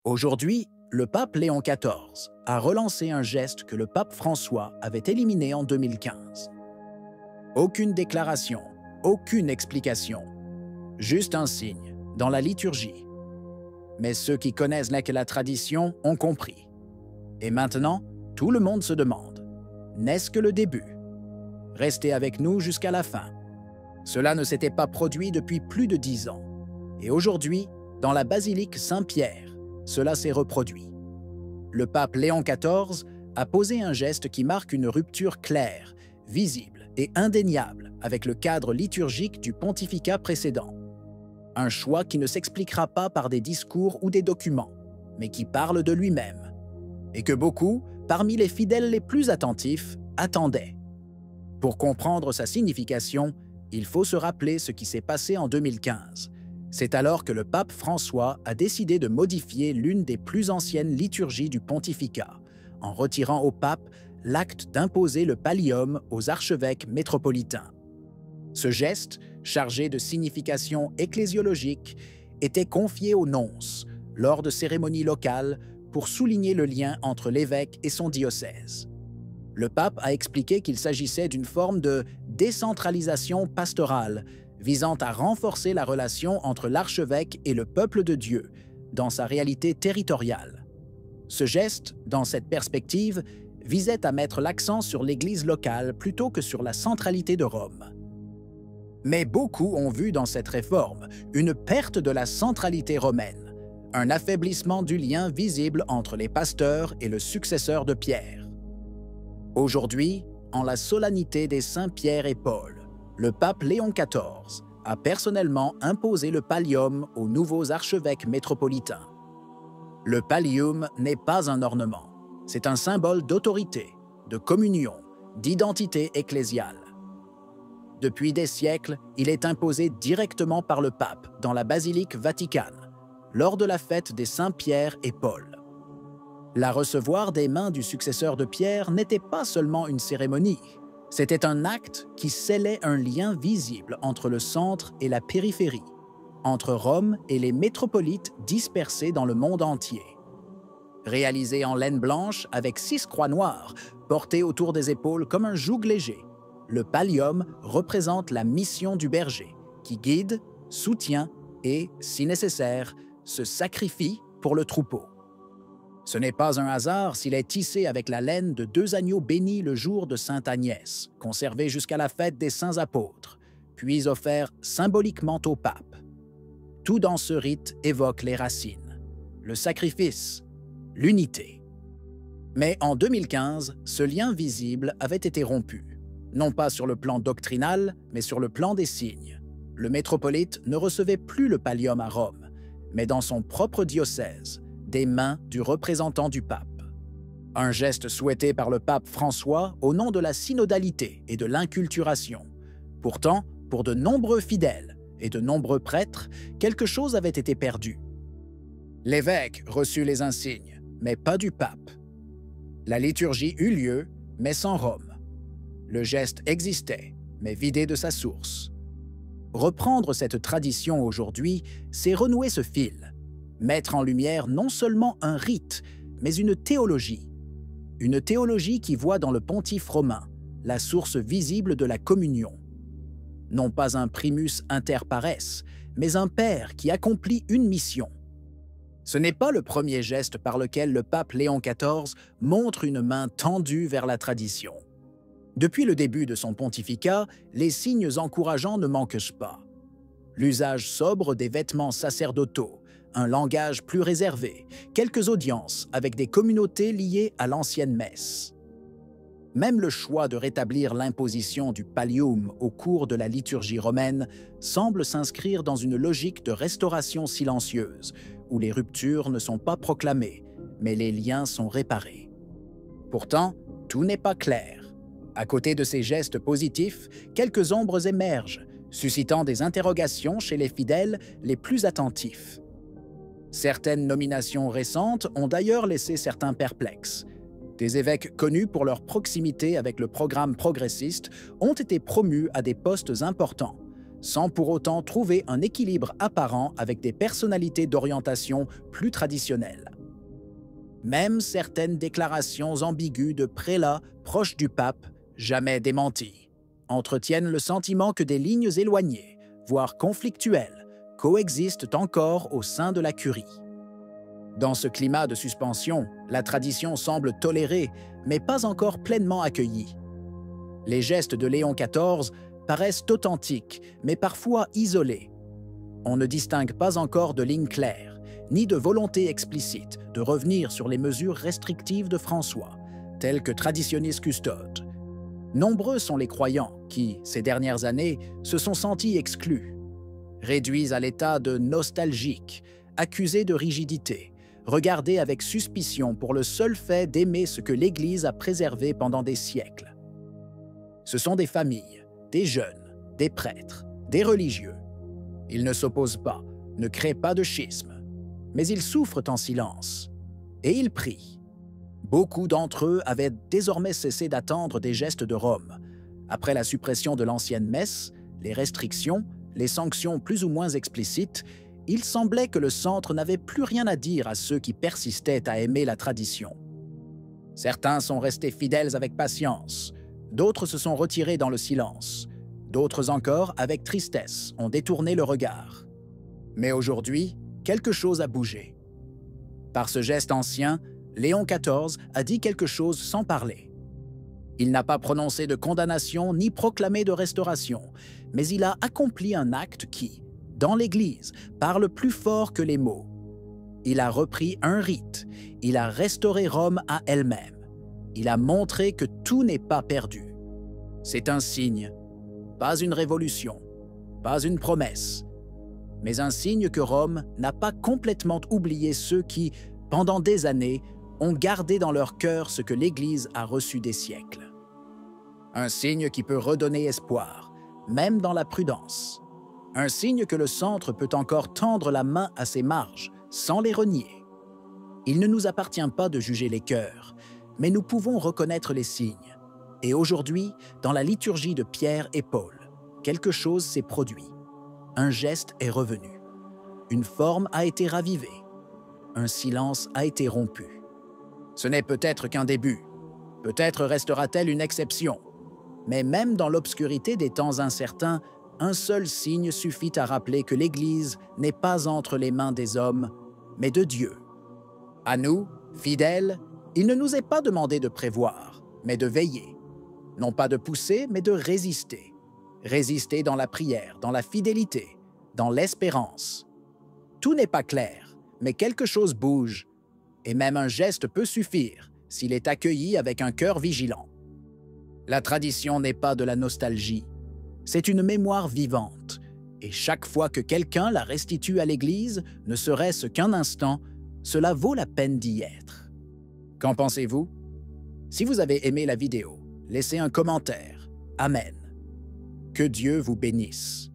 Aujourd'hui, le pape Léon XIV a relancé un geste que le pape François avait éliminé en 2015. Aucune déclaration, aucune explication, juste un signe, dans la liturgie. Mais ceux qui connaissent la tradition ont compris. Et maintenant, tout le monde se demande, n'est-ce que le début? Restez avec nous jusqu'à la fin. Cela ne s'était pas produit depuis plus de 10 ans. Et aujourd'hui, dans la basilique Saint-Pierre, cela s'est reproduit. Le pape Léon XIV a posé un geste qui marque une rupture claire, visible et indéniable avec le cadre liturgique du pontificat précédent. Un choix qui ne s'expliquera pas par des discours ou des documents, mais qui parle de lui-même, et que beaucoup, parmi les fidèles les plus attentifs, attendaient. Pour comprendre sa signification, il faut se rappeler ce qui s'est passé en 2015. C'est alors que le pape François a décidé de modifier l'une des plus anciennes liturgies du pontificat, en retirant au pape l'acte d'imposer le pallium aux archevêques métropolitains. Ce geste, chargé de signification ecclésiologique, était confié aux nonces lors de cérémonies locales pour souligner le lien entre l'évêque et son diocèse. Le pape a expliqué qu'il s'agissait d'une forme de décentralisation pastorale visant à renforcer la relation entre l'archevêque et le peuple de Dieu dans sa réalité territoriale. Ce geste, dans cette perspective, visait à mettre l'accent sur l'Église locale plutôt que sur la centralité de Rome. Mais beaucoup ont vu dans cette réforme une perte de la centralité romaine, un affaiblissement du lien visible entre les pasteurs et le successeur de Pierre. Aujourd'hui, en la solennité des saints Pierre et Paul, le pape Léon XIV a personnellement imposé le pallium aux nouveaux archevêques métropolitains. Le pallium n'est pas un ornement, c'est un symbole d'autorité, de communion, d'identité ecclésiale. Depuis des siècles, il est imposé directement par le pape dans la basilique Vaticane, lors de la fête des saints Pierre et Paul. La recevoir des mains du successeur de Pierre n'était pas seulement une cérémonie, c'était un acte qui scellait un lien visible entre le centre et la périphérie, entre Rome et les métropolites dispersés dans le monde entier. Réalisé en laine blanche avec 6 croix noires, portées autour des épaules comme un joug léger, le pallium représente la mission du berger, qui guide, soutient et, si nécessaire, se sacrifie pour le troupeau. Ce n'est pas un hasard s'il est tissé avec la laine de 2 agneaux bénis le jour de Sainte Agnès, conservés jusqu'à la fête des saints apôtres, puis offert symboliquement au pape. Tout dans ce rite évoque les racines, le sacrifice, l'unité. Mais en 2015, ce lien visible avait été rompu, non pas sur le plan doctrinal, mais sur le plan des signes. Le métropolite ne recevait plus le pallium à Rome, mais dans son propre diocèse, des mains du représentant du pape. Un geste souhaité par le pape François au nom de la synodalité et de l'inculturation. Pourtant, pour de nombreux fidèles et de nombreux prêtres, quelque chose avait été perdu. L'évêque reçut les insignes, mais pas du pape. La liturgie eut lieu, mais sans Rome. Le geste existait, mais vidé de sa source. Reprendre cette tradition aujourd'hui, c'est renouer ce fil. Mettre en lumière non seulement un rite, mais une théologie. Une théologie qui voit dans le pontife romain la source visible de la communion. Non pas un primus inter pares, mais un père qui accomplit une mission. Ce n'est pas le premier geste par lequel le pape Léon XIV montre une main tendue vers la tradition. Depuis le début de son pontificat, les signes encourageants ne manquent pas. L'usage sobre des vêtements sacerdotaux, un langage plus réservé, quelques audiences avec des communautés liées à l'ancienne messe. Même le choix de rétablir l'imposition du pallium au cours de la liturgie romaine semble s'inscrire dans une logique de restauration silencieuse, où les ruptures ne sont pas proclamées, mais les liens sont réparés. Pourtant, tout n'est pas clair. À côté de ces gestes positifs, quelques ombres émergent, suscitant des interrogations chez les fidèles les plus attentifs. Certaines nominations récentes ont d'ailleurs laissé certains perplexes. Des évêques connus pour leur proximité avec le programme progressiste ont été promus à des postes importants, sans pour autant trouver un équilibre apparent avec des personnalités d'orientation plus traditionnelles. Même certaines déclarations ambiguës de prélats proches du pape, jamais démenties, entretiennent le sentiment que des lignes éloignées, voire conflictuelles, coexistent encore au sein de la curie. Dans ce climat de suspension, la tradition semble tolérée, mais pas encore pleinement accueillie. Les gestes de Léon XIV paraissent authentiques, mais parfois isolés. On ne distingue pas encore de ligne claire, ni de volonté explicite de revenir sur les mesures restrictives de François, telles que Traditionis Custode. Nombreux sont les croyants qui, ces dernières années, se sont sentis exclus, réduits à l'état de nostalgiques, accusés de rigidité, regardés avec suspicion pour le seul fait d'aimer ce que l'Église a préservé pendant des siècles. Ce sont des familles, des jeunes, des prêtres, des religieux. Ils ne s'opposent pas, ne créent pas de schisme, mais ils souffrent en silence. Et ils prient. Beaucoup d'entre eux avaient désormais cessé d'attendre des gestes de Rome. Après la suppression de l'ancienne messe, les restrictions, les sanctions plus ou moins explicites, il semblait que le centre n'avait plus rien à dire à ceux qui persistaient à aimer la tradition. Certains sont restés fidèles avec patience, d'autres se sont retirés dans le silence, d'autres encore, avec tristesse, ont détourné le regard. Mais aujourd'hui, quelque chose a bougé. Par ce geste ancien, Léon XIV a dit quelque chose sans parler. Il n'a pas prononcé de condamnation ni proclamé de restauration, mais il a accompli un acte qui, dans l'Église, parle plus fort que les mots. Il a repris un rite, il a restauré Rome à elle-même. Il a montré que tout n'est pas perdu. C'est un signe, pas une révolution, pas une promesse, mais un signe que Rome n'a pas complètement oublié ceux qui, pendant des années, ont gardé dans leur cœur ce que l'Église a reçu des siècles. Un signe qui peut redonner espoir, même dans la prudence. Un signe que le centre peut encore tendre la main à ses marges, sans les renier. Il ne nous appartient pas de juger les cœurs, mais nous pouvons reconnaître les signes. Et aujourd'hui, dans la liturgie de Pierre et Paul, quelque chose s'est produit. Un geste est revenu. Une forme a été ravivée. Un silence a été rompu. Ce n'est peut-être qu'un début. Peut-être restera-t-elle une exception. Mais même dans l'obscurité des temps incertains, un seul signe suffit à rappeler que l'Église n'est pas entre les mains des hommes, mais de Dieu. À nous, fidèles, il ne nous est pas demandé de prévoir, mais de veiller. Non pas de pousser, mais de résister. Résister dans la prière, dans la fidélité, dans l'espérance. Tout n'est pas clair, mais quelque chose bouge. Et même un geste peut suffire s'il est accueilli avec un cœur vigilant. La tradition n'est pas de la nostalgie. C'est une mémoire vivante. Et chaque fois que quelqu'un la restitue à l'Église, ne serait-ce qu'un instant, cela vaut la peine d'y être. Qu'en pensez-vous? Si vous avez aimé la vidéo, laissez un commentaire. Amen. Que Dieu vous bénisse.